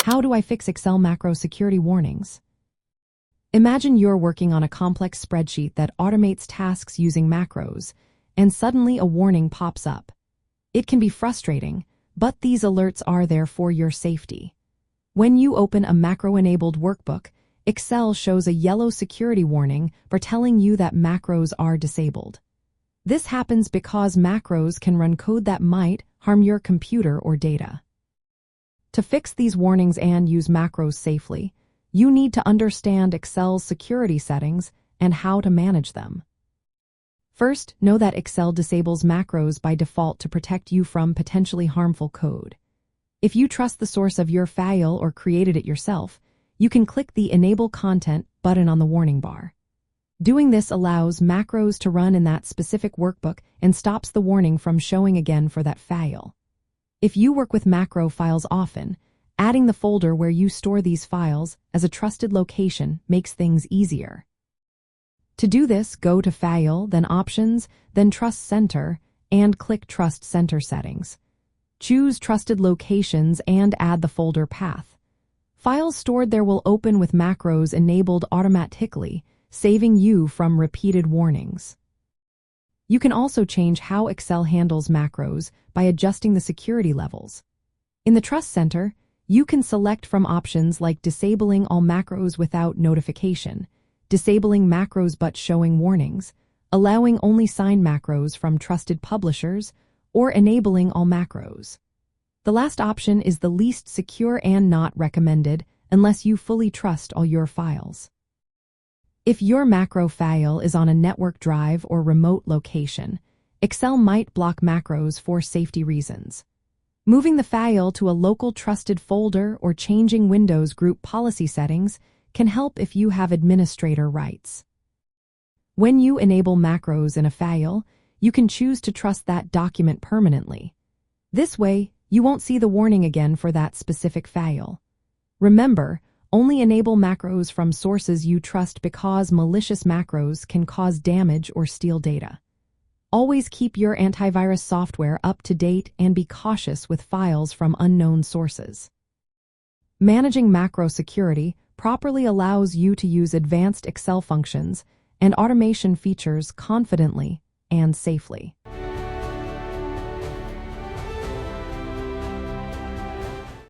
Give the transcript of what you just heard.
How do I fix Excel macro security warnings? Imagine you're working on a complex spreadsheet that automates tasks using macros, and suddenly a warning pops up. It can be frustrating, but these alerts are there for your safety. When you open a macro-enabled workbook, Excel shows a yellow security warning for telling you that macros are disabled. This happens because macros can run code that might harm your computer or data. To fix these warnings and use macros safely, you need to understand Excel's security settings and how to manage them. First, know that Excel disables macros by default to protect you from potentially harmful code. If you trust the source of your file or created it yourself, you can click the Enable Content button on the warning bar. Doing this allows macros to run in that specific workbook and stops the warning from showing again for that file. If you work with macro files often, adding the folder where you store these files as a trusted location makes things easier. To do this, go to File, then Options, then Trust Center, and click Trust Center Settings. Choose Trusted Locations and add the folder path. Files stored there will open with macros enabled automatically, saving you from repeated warnings. You can also change how Excel handles macros by adjusting the security levels. In the Trust Center, you can select from options like disabling all macros without notification, disabling macros but showing warnings, allowing only signed macros from trusted publishers, or enabling all macros. The last option is the least secure and not recommended unless you fully trust all your files. If your macro file is on a network drive or remote location, Excel might block macros for safety reasons. Moving the file to a local trusted folder or changing Windows group policy settings can help if you have administrator rights. When you enable macros in a file, you can choose to trust that document permanently. This way, you won't see the warning again for that specific file. Remember, only enable macros from sources you trust because malicious macros can cause damage or steal data. Always keep your antivirus software up to date and be cautious with files from unknown sources. Managing macro security properly allows you to use advanced Excel functions and automation features confidently and safely.